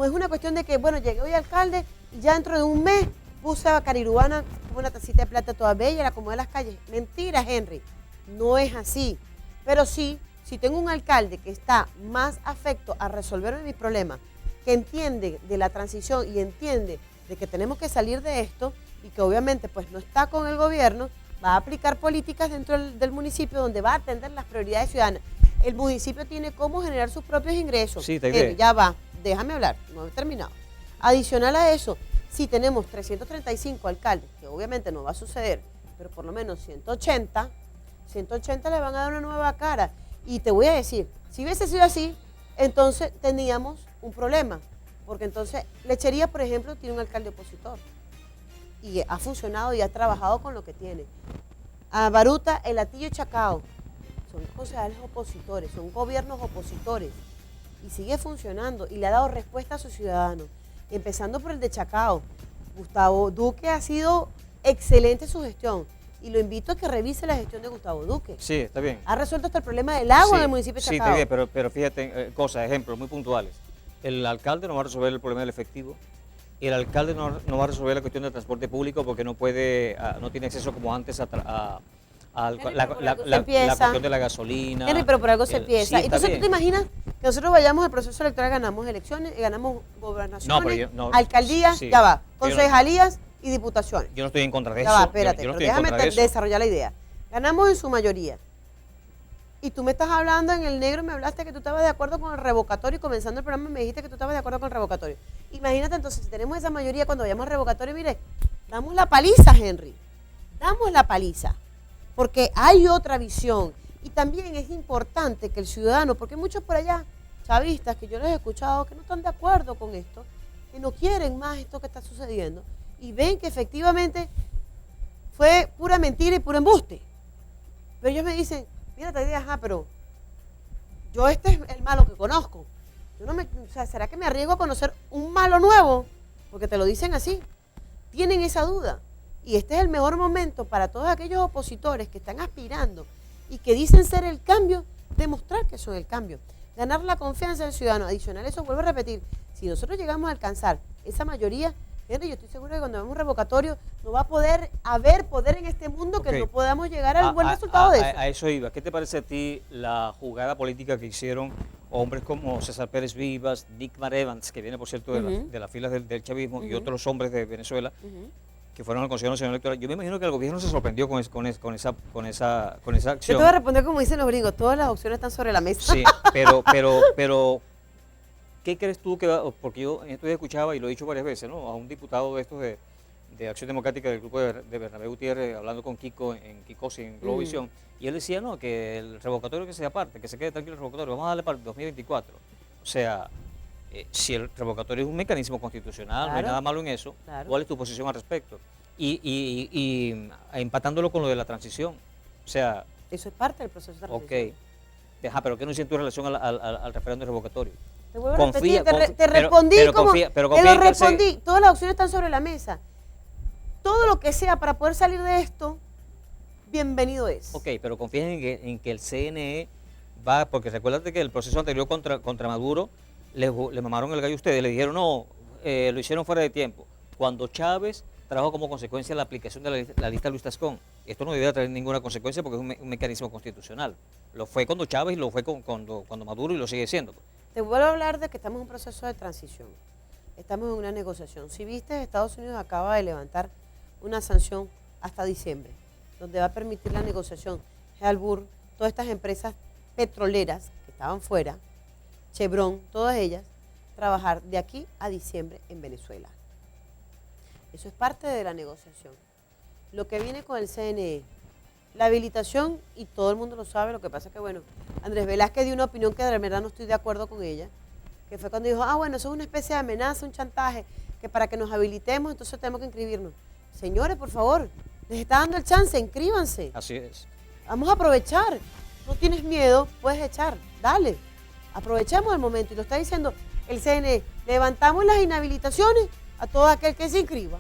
es una cuestión de que, bueno, llegué hoy alcalde y ya dentro de un mes puse a Carirubana como una tacita de plata toda bella y la acomodé en las calles. Mentira, Henry, no es así. Pero sí, si tengo un alcalde que está más afecto a resolverme mis problemas, que entiende de la transición y entiende de que tenemos que salir de esto y que obviamente pues no está con el gobierno, va a aplicar políticas dentro del municipio donde va a atender las prioridades ciudadanas. El municipio tiene cómo generar sus propios ingresos. Sí, te ya va, déjame hablar, no he terminado. Adicional a eso, si tenemos 335 alcaldes, que obviamente no va a suceder, pero por lo menos 180 le van a dar una nueva cara. Y te voy a decir, si hubiese sido así, entonces teníamos un problema. Porque entonces Lechería, por ejemplo, tiene un alcalde opositor. Y ha funcionado y ha trabajado con lo que tiene. A Baruta, El Hatillo y Chacao son concejales opositores, son gobiernos opositores. Y sigue funcionando y le ha dado respuesta a sus ciudadanos. Empezando por el de Chacao. Gustavo Duque ha sido excelente su gestión. Y lo invito a que revise la gestión de Gustavo Duque. Sí, está bien. Ha resuelto hasta el problema del agua en el municipio de Chacao. Sí, está bien, pero fíjate, ejemplos muy puntuales. El alcalde no va a resolver el problema del efectivo. El alcalde no va a resolver la cuestión del transporte público porque no tiene acceso como antes a la cuestión de la gasolina. Henry, pero por algo se empieza. Sí, entonces tú te imaginas que nosotros vayamos al proceso electoral, ganamos elecciones, ganamos gobernaciones, alcaldías, sí, concejalías y diputaciones. Yo no estoy en contra de eso. Ya va, espérate, yo no déjame desarrollar la idea. Ganamos en su mayoría. Y tú me estás hablando en el negro, me hablaste que tú estabas de acuerdo con el revocatorio y comenzando el programa me dijiste que tú estabas de acuerdo con el revocatorio. Imagínate entonces, si tenemos esa mayoría cuando vayamos al revocatorio, mire, damos la paliza, Henry. Damos la paliza. Porque hay otra visión. Y también es importante que el ciudadano, porque hay muchos por allá, chavistas, que yo les he escuchado, que no están de acuerdo con esto, que no quieren más esto que está sucediendo, y ven que efectivamente fue pura mentira y puro embuste. Pero ellos me dicen, mira, te digo, pero yo este es el malo que conozco. ¿Será que me arriesgo a conocer un malo nuevo? Porque te lo dicen así. Tienen esa duda. Y este es el mejor momento para todos aquellos opositores que están aspirando y que dicen ser el cambio, demostrar que son el cambio. Ganar la confianza del ciudadano. Adicional a eso, vuelvo a repetir, si nosotros llegamos a alcanzar esa mayoría, Henry, yo estoy seguro que cuando hagamos un revocatorio no va a poder haber poder en este mundo que no podamos llegar al buen resultado de eso. A eso iba. ¿Qué te parece a ti la jugada política que hicieron hombres como César Pérez Vivas, Dickmar Evans, que viene por cierto de las filas del chavismo, y otros hombres de Venezuela, que fueron al Consejo Nacional Electoral? Yo me imagino que el gobierno se sorprendió con esa acción. Yo te voy a responder como dicen los gringos, todas las opciones están sobre la mesa. Sí, pero ¿qué crees tú que va? Porque yo en estos días escuchaba, y lo he dicho varias veces, ¿no?, a un diputado de estos de Acción Democrática del grupo de Bernabé Gutiérrez, hablando con Kiko en Kikosi, en Globovisión, y él decía, no, que el revocatorio que sea aparte, que se quede tranquilo el revocatorio, vamos a darle para el 2024. O sea, si el revocatorio es un mecanismo constitucional, no hay nada malo en eso, ¿cuál es tu posición al respecto? Y empatándolo con lo de la transición, o sea... Eso es parte del proceso de transición. Ok, pero ¿qué no hiciste en relación al referéndum revocatorio? Te vuelvo a repetir, te respondí te lo respondí, todas las opciones están sobre la mesa. Todo lo que sea para poder salir de esto, bienvenido es. Ok, pero confíen en que el CNE va, porque recuérdate que el proceso anterior contra Maduro le mamaron el gallo a ustedes, le dijeron no, lo hicieron fuera de tiempo. Cuando Chávez trajo como consecuencia la aplicación de la lista Luis Tascón, esto no debería traer ninguna consecuencia porque es un mecanismo constitucional. Lo fue cuando Chávez y lo fue cuando Maduro y lo sigue siendo. Te vuelvo a hablar de que estamos en un proceso de transición. Estamos en una negociación. Si viste, Estados Unidos acaba de levantar una sanción hasta diciembre, donde va a permitir la negociación. Halbur, todas estas empresas petroleras que estaban fuera, Chevron, todas ellas, trabajar de aquí a diciembre en Venezuela. Eso es parte de la negociación. Lo que viene con el CNE, la habilitación, y todo el mundo lo sabe, lo que pasa es que, bueno, Andrés Velázquez dio una opinión que de verdad no estoy de acuerdo con ella, que fue cuando dijo, bueno, eso es una especie de amenaza, un chantaje, que para que nos habilitemos, entonces tenemos que inscribirnos. Señores, por favor, les está dando el chance, inscríbanse. Así es. Vamos a aprovechar. No tienes miedo, puedes echar. Dale. Aprovechemos el momento. Y lo está diciendo el CNE. Levantamos las inhabilitaciones a todo aquel que se inscriba,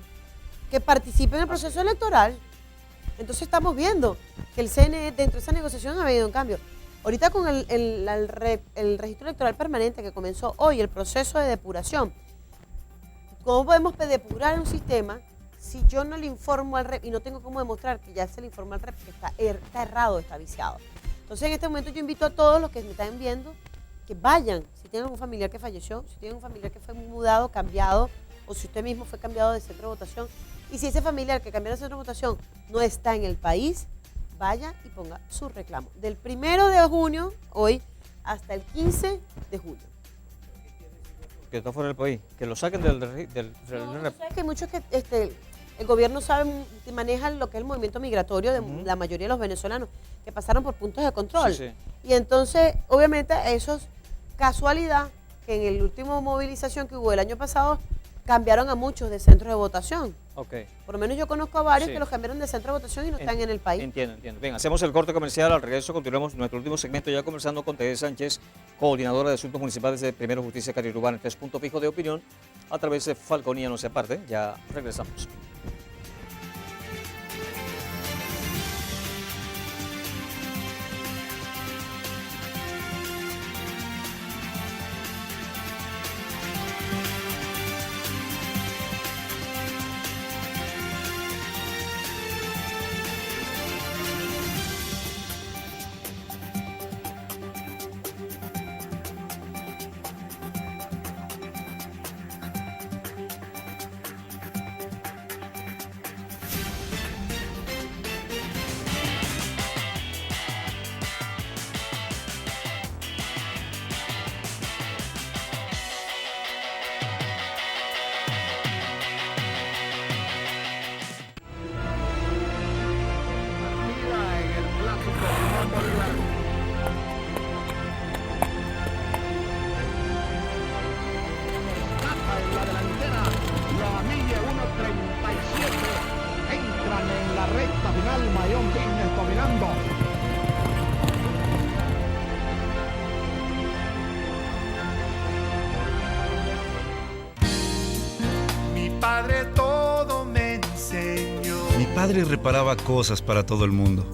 que participe en el proceso electoral. Entonces estamos viendo que el CNE, dentro de esa negociación, ha habido un cambio. Ahorita con el registro electoral permanente que comenzó hoy, el proceso de depuración. ¿Cómo podemos depurar un sistema si yo no le informo al REP y no tengo cómo demostrar que ya se le informó al REP que está errado, está viciado? Entonces en este momento yo invito a todos los que me están viendo que vayan, si tienen algún familiar que falleció, si tienen un familiar que fue mudado, cambiado, o si usted mismo fue cambiado de centro de votación, y si ese familiar que cambió de centro de votación no está en el país, vaya y ponga su reclamo. Del 1 de junio, hoy, hasta el 15 de julio. Que está fuera del país, que lo saquen del No, sabes que hay muchos que el gobierno sabe, maneja lo que es el movimiento migratorio de la mayoría de los venezolanos que pasaron por puntos de control. Sí, sí. Y entonces, obviamente, eso es casualidad que en el último movilización que hubo el año pasado, cambiaron a muchos de centros de votación. Ok. Por lo menos yo conozco a varios Sí. que los cambiaron de centro de votación y no están en el país. Entiendo. Bien, hacemos el corte comercial. Al regreso continuamos nuestro último segmento ya conversando con Teresa Sánchez, coordinadora de Asuntos Municipales de Primero Justicia Cariurbana. Este es Punto Fijo de Opinión a través de Falconía. No se aparte, ya regresamos. En la delantera, la milla 1:37. Entran en la recta final, Mayón Business dominando. Mi padre todo me enseñó. Mi padre reparaba cosas para todo el mundo.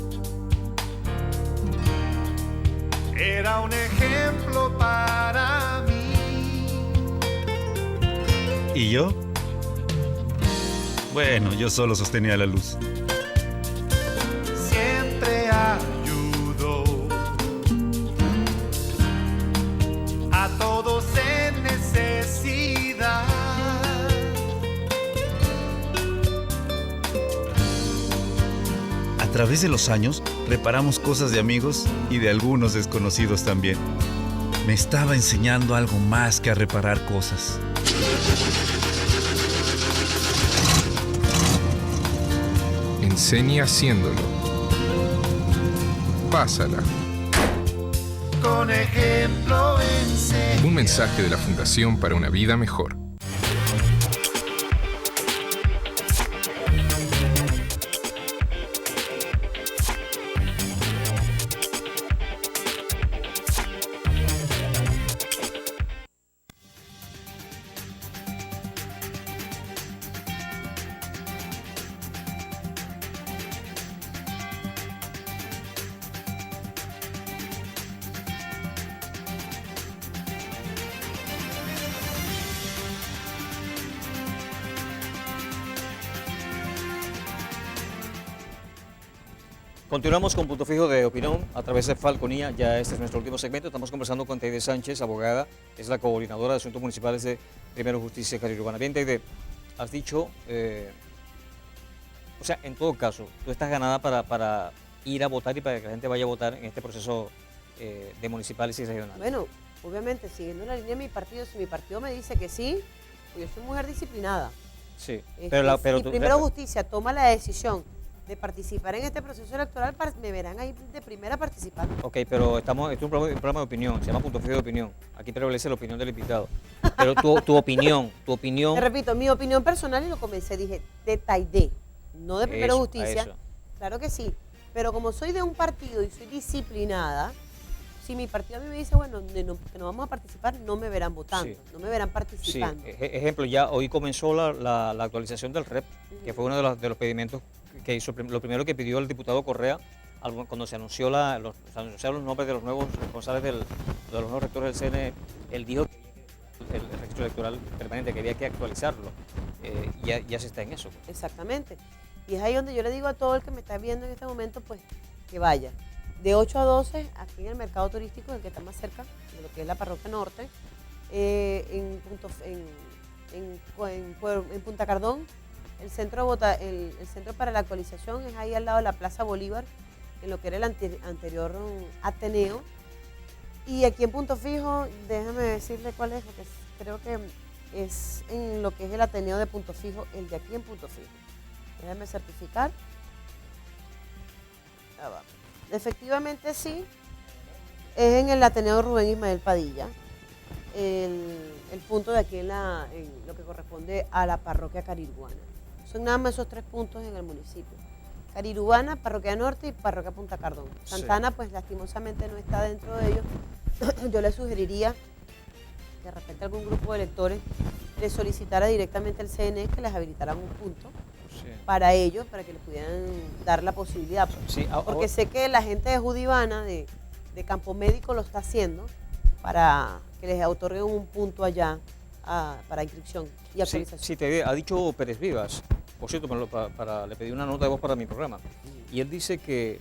Era un ejemplo para mí. ¿Y yo? Bueno, yo solo sostenía la luz. Siempre ayudó a todos en necesidad. A través de los años, reparamos cosas de amigos y de algunos desconocidos también. Me estaba enseñando algo más que a reparar cosas. Enseña haciéndolo. Pásala. Con ejemplo enseña. Un mensaje de la Fundación para una Vida Mejor. Continuamos con Punto Fijo de Opinión a través de Falconía. Ya este es nuestro último segmento. Estamos conversando con Teide Sánchez, abogada, es la coordinadora de Asuntos Municipales de Primero Justicia Carirurbana. Bien, Teide, has dicho, o sea, en todo caso, tú estás ganada para ir a votar y para que la gente vaya a votar en este proceso de municipales y regionales. Bueno, obviamente, siguiendo la línea de mi partido, si mi partido me dice que sí, pues yo soy mujer disciplinada. Sí, Si tú- Primero Justicia toma la decisión de participar en este proceso electoral, me verán ahí de primera participando. Ok, pero esto es un programa de opinión, se llama Punto Fijo de Opinión. Aquí prevalece la opinión del invitado. Pero tu opinión, Te repito, mi opinión personal, y lo comencé, dije, de Taide, no de Primero Eso, a Justicia. eso. Claro que sí, pero como soy de un partido y soy disciplinada, si mi partido a mí me dice, bueno, que no vamos a participar, no me verán votando, Sí. no me verán Sí, participando. ejemplo, ya hoy comenzó la actualización del REP, que fue uno de los pedimientos que hizo, lo primero que pidió el diputado Correa cuando se anunció se anunciaron los nombres de los nuevos responsables de los nuevos rectores del CNE. Él dijo que el registro electoral permanente, que había que actualizarlo. Ya se está en eso. Exactamente. Y es ahí donde yo le digo a todo el que me está viendo en este momento, pues, que vaya. De 8 a 12, aquí en el mercado turístico, el que está más cerca de lo que es la Parroquia Norte, en Punta Cardón, el centro para la actualización es ahí al lado de la Plaza Bolívar, en lo que era el anterior Ateneo. Y aquí en Punto Fijo, déjame decirle cuál es, porque creo que es en lo que es el Ateneo de Punto Fijo, el de aquí en Punto Fijo. Déjame certificar. Ya va. Efectivamente sí, es en el Ateneo Rubén Ismael Padilla, el punto de aquí en lo que corresponde a la parroquia Carirurbana. Son nada más esos 3 puntos en el municipio. Carirurbana, Parroquia Norte y Parroquia Punta Cardón. Santana, pues lastimosamente no está dentro de ellos. Yo le sugeriría que de repente algún grupo de electores le solicitara directamente al CNE que les habilitara un punto para ellos, para que les pudieran dar la posibilidad. Sí, porque sé que la gente de Judivana, de Campo Médico, lo está haciendo para que les otorguen un punto allá para inscripción y actualización. Sí, te ha dicho Pérez Vivas, por cierto, le pedí una nota de voz para mi programa, y él dice que,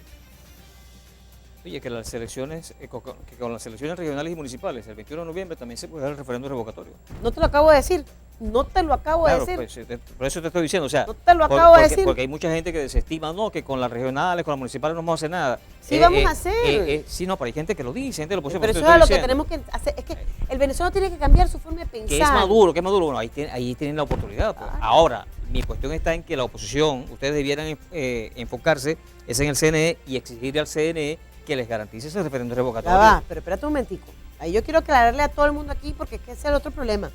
oye, que las elecciones, que con las elecciones regionales y municipales, el 21 de noviembre también se puede dar el referéndum revocatorio. No te lo acabo de decir, no te lo acabo de decir. Pues, por eso te estoy diciendo, o sea, no te lo acabo de decir. Porque hay mucha gente que desestima, no, que con las regionales, con las municipales no vamos a hacer nada. Sí vamos a hacer. Sí, no, pero hay gente que lo dice, gente lo puede pero eso es lo que tenemos que hacer, es que el venezolano tiene que cambiar su forma de pensar. Que es maduro, bueno, ahí tienen la oportunidad. Pues. Ahora, mi cuestión está en que la oposición, ustedes debieran enfocarse es en el CNE y exigirle al CNE que les garantice ese referéndum revocatorio. Ya va, pero espérate un momentico. Ahí yo quiero aclararle a todo el mundo aquí, porque es que ese es el otro problema.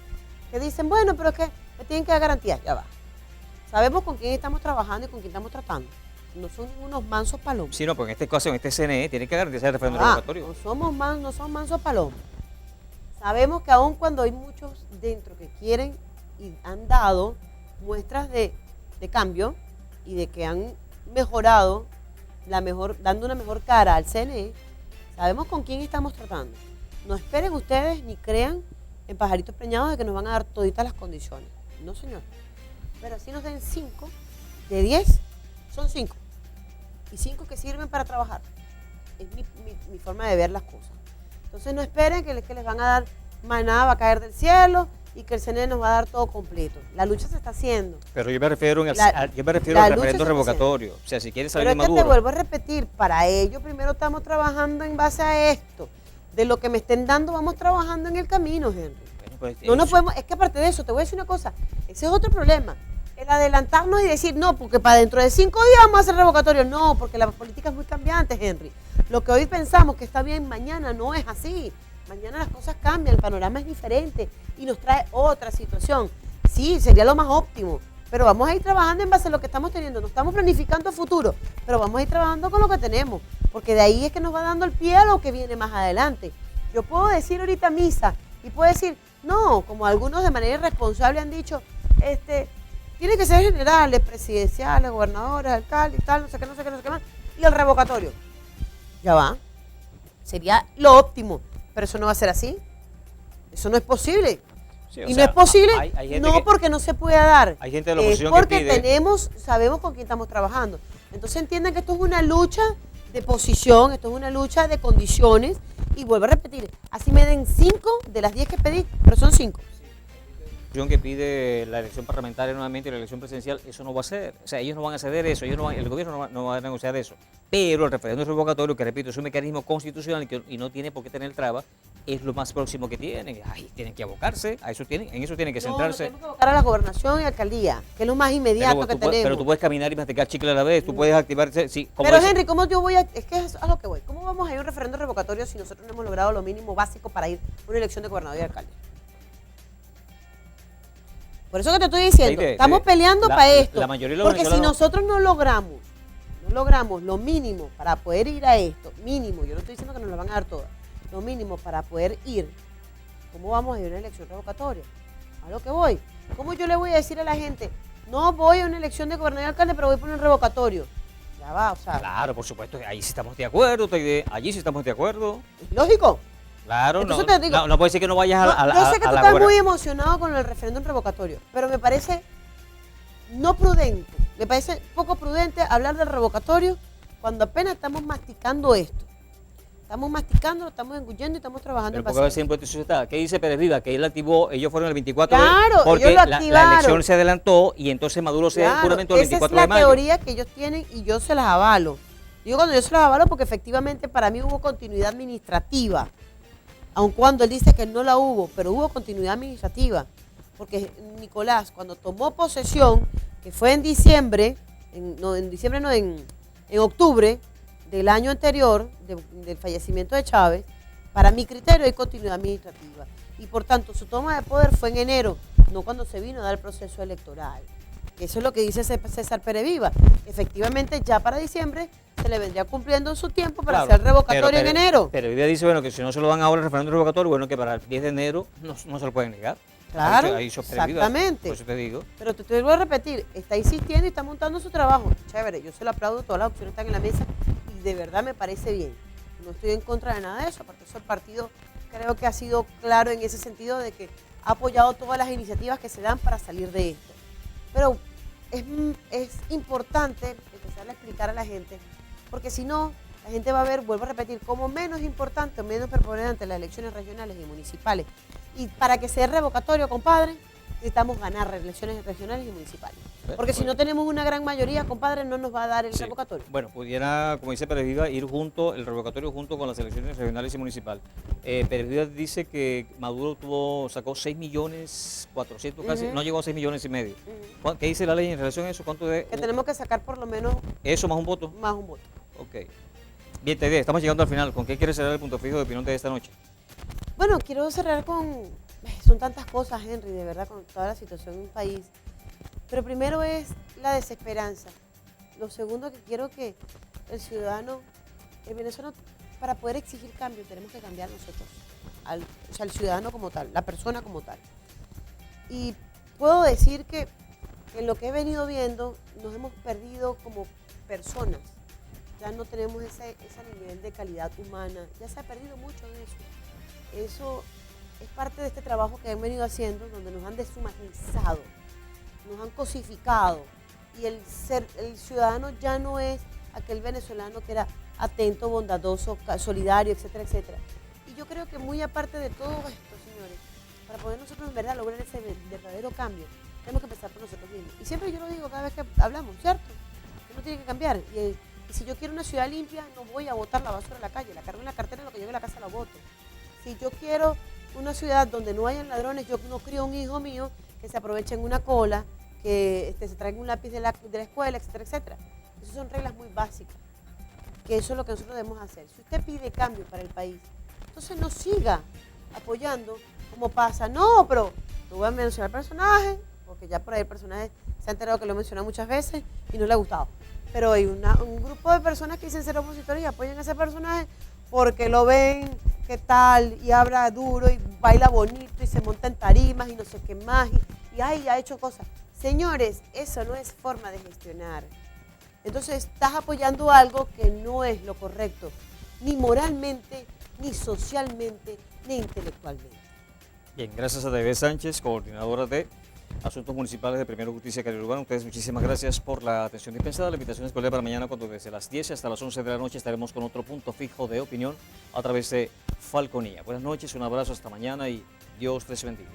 Que dicen, bueno, pero es que me tienen que dar garantías. Ya va. Sabemos con quién estamos trabajando y con quién estamos tratando. No son unos mansos palomas. Sí, no, porque en este caso, en este CNE, tiene que garantizar el referéndum revocatorio. No son mansos palomas. Sabemos que aun cuando hay muchos dentro que quieren y han dado muestras de cambio y de que han mejorado, dando una mejor cara al CNE, sabemos con quién estamos tratando. No esperen ustedes ni crean en pajaritos preñados de que nos van a dar toditas las condiciones. No, señor. Pero así nos den 5 de 10, son 5. Y 5 que sirven para trabajar. Es mi forma de ver las cosas. Entonces no esperen que les van a dar maná, va a caer del cielo y que el CNE nos va a dar todo completo. La lucha se está haciendo. Pero yo me refiero al referéndum revocatorio. O sea, si quieres salir Pero es que Maduro. te vuelvo a repetir, para ello primero estamos trabajando en base a esto. De lo que me estén dando, vamos trabajando en el camino, Henry. Pues, No nos podemos, es que aparte de eso, te voy a decir una cosa, ese es otro problema. El adelantarnos y decir, no, porque para dentro de 5 días vamos a hacer revocatorio. No, porque la política es muy cambiante, Henry. Lo que hoy pensamos que está bien, mañana no es así. Mañana las cosas cambian, el panorama es diferente y nos trae otra situación. Sí, sería lo más óptimo, pero vamos a ir trabajando en base a lo que estamos teniendo. No estamos planificando a futuro, pero vamos a ir trabajando con lo que tenemos, porque de ahí es que nos va dando el pie a lo que viene más adelante. Yo puedo decir ahorita misa y puedo decir, no, como algunos de manera irresponsable han dicho, tiene que ser generales, presidenciales, gobernadores, alcaldes y tal, no sé qué más, y el revocatorio. Ya va. Sería lo óptimo, pero eso no va a ser así. Eso no es posible. Sí, y no es posible, no que, porque no se pueda dar. Hay gente de la oposición porque que pide. sabemos con quién estamos trabajando. Entonces entiendan que esto es una lucha de posición, esto es una lucha de condiciones, y vuelvo a repetir, así me den 5 de las 10 que pedí, pero son 5. Que pide la elección parlamentaria nuevamente y la elección presidencial, eso no va a ser. O sea, ellos no van a ceder eso, el gobierno no va a negociar eso. Pero el referéndum revocatorio, que repito, es un mecanismo constitucional y no tiene por qué tener trabas, es lo más próximo que tienen. Ahí tienen que abocarse, en eso tienen que centrarse. Tenemos que abocar a la gobernación y alcaldía, que es lo más inmediato que tenemos. Pero tú puedes caminar y masticar chicle a la vez, tú puedes activarse. Sí, pero Henry, ¿cómo yo voy a...? Es que es a lo que voy. ¿Cómo vamos a ir a un referéndum revocatorio si nosotros no hemos logrado lo mínimo básico para ir a una elección de gobernador y alcalde? Por eso que te estoy diciendo, estamos peleando para esto. Porque si nosotros no logramos lo mínimo para poder ir a esto, mínimo, yo no estoy diciendo que nos lo van a dar todas, lo mínimo para poder ir, ¿cómo vamos a ir a una elección revocatoria? A lo que voy. ¿Cómo yo le voy a decir a la gente, no voy a una elección de gobernador y alcalde, pero voy por un revocatorio? Ya va, o sea. Claro, por supuesto, ahí sí estamos de acuerdo, allí sí estamos de acuerdo. ¿Es lógico? Claro, no puede decir que no vayas a la... Yo sé que tú estás muy emocionado con el referéndum revocatorio, pero me parece no prudente, me parece poco prudente hablar del revocatorio cuando apenas estamos masticando esto. Estamos masticando, lo estamos engullendo y estamos trabajando en paciencia. ¿Qué dice Pérez Rivas? Que él activó, ellos fueron el 24 claro, porque ellos lo activaron. La elección se adelantó y entonces Maduro se juramentó el 24 de mayo. Esa es la teoría que ellos tienen y yo se las avalo. Digo cuando yo se las avalo porque efectivamente para mí hubo continuidad administrativa. Aun cuando él dice que no la hubo, pero hubo continuidad administrativa, porque Nicolás, cuando tomó posesión, que fue en diciembre, en octubre del año anterior, del fallecimiento de Chávez, para mi criterio hay continuidad administrativa. Y por tanto, su toma de poder fue en enero, no cuando se vino a dar el proceso electoral. Eso es lo que dice César Pérez Viva. Efectivamente, ya para diciembre se le vendría cumpliendo su tiempo para hacer el revocatorio en enero. Pero Viva dice, bueno, que si no se lo dan ahora el referéndum revocatorio, bueno, que para el 10 de enero no se lo pueden negar. Claro, exactamente. Por eso te digo. Pero te voy a repetir, está insistiendo y está montando su trabajo. Chévere, yo se lo aplaudo, todas las opciones están en la mesa y de verdad me parece bien. No estoy en contra de nada de eso, porque eso el partido creo que ha sido claro en ese sentido de que ha apoyado todas las iniciativas que se dan para salir de esto. Pero es importante empezar a explicar a la gente, porque si no, la gente va a ver, vuelvo a repetir, como menos importante o menos preponderante las elecciones regionales y municipales. Y para que sea revocatorio, compadre, necesitamos ganar elecciones regionales y municipales. Porque si no tenemos una gran mayoría, compadre, no nos va a dar el revocatorio. Bueno, pudiera, como dice Pérez Viva, ir el revocatorio junto con las elecciones regionales y municipales. Pérez Viva dice que Maduro sacó 6.400.000 casi, no llegó a 6,5 millones. ¿Qué dice la ley en relación a eso? ¿Cuánto de...? Que tenemos que sacar por lo menos... ¿Eso más un voto? Más un voto. Ok. Bien, Tede, estamos llegando al final. ¿Con qué quieres cerrar el punto fijo de opinión de esta noche? Bueno, quiero cerrar con... Son tantas cosas, Henry, de verdad, con toda la situación en el país. Pero primero es la desesperanza. Lo segundo que quiero que el ciudadano, el venezolano, para poder exigir cambio, tenemos que cambiar nosotros. O sea, el ciudadano como tal, la persona como tal. Y puedo decir que en lo que he venido viendo, nos hemos perdido como personas. Ya no tenemos ese nivel de calidad humana. Ya se ha perdido mucho de eso. Eso es parte de este trabajo que han venido haciendo, donde nos han deshumanizado, nos han cosificado. Y el ciudadano ya no es aquel venezolano que era atento, bondadoso, solidario, etcétera, etcétera. Y yo creo que muy aparte de todo esto, señores, para poder nosotros en verdad lograr ese verdadero cambio, tenemos que empezar por nosotros mismos. Y siempre yo lo digo cada vez que hablamos, ¿cierto? Uno tiene que cambiar. Y si yo quiero una ciudad limpia, no voy a botar la basura en la calle, la cargo en la cartera y lo que llegue a la casa la boto. Si yo quiero una ciudad donde no hayan ladrones, yo no crío un hijo mío que se aproveche en una cola, que se traiga un lápiz de la escuela, etcétera, etcétera. Esas son reglas muy básicas, que eso es lo que nosotros debemos hacer. Si usted pide cambio para el país, entonces no siga apoyando como pasa. No, pero no voy a mencionar personajes, porque ya por ahí el personaje se ha enterado que lo he mencionado muchas veces y no le ha gustado. Pero hay un grupo de personas que dicen ser opositores y apoyan a ese personaje porque lo ven, qué tal, y habla duro, y baila bonito, y se monta en tarimas, y no sé qué más, y ha hecho cosas. Señores, eso no es forma de gestionar. Entonces, estás apoyando algo que no es lo correcto, ni moralmente, ni socialmente, ni intelectualmente. Bien, gracias a Tede Sánchez, coordinadora de Asuntos Municipales de Primero Justicia Caribe Urbano. Ustedes muchísimas gracias por la atención dispensada. La invitación es cordial para mañana, cuando desde las 10 hasta las 11 de la noche estaremos con otro punto fijo de opinión a través de Falconía. Buenas noches, un abrazo, hasta mañana y Dios les bendiga.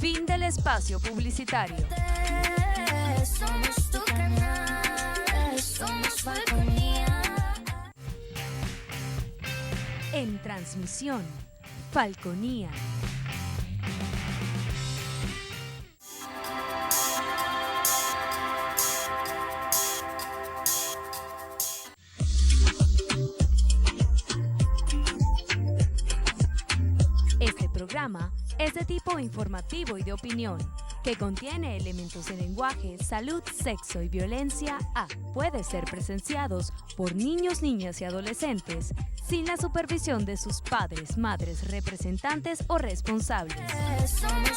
Fin del espacio publicitario. Somos tu canal, somos Falconía. En transmisión, Falconía. Este programa es de tipo informativo y de opinión, que contiene elementos de lenguaje, salud, sexo y violencia A. Puede ser presenciados por niños, niñas y adolescentes sin la supervisión de sus padres, madres, representantes o responsables. Somos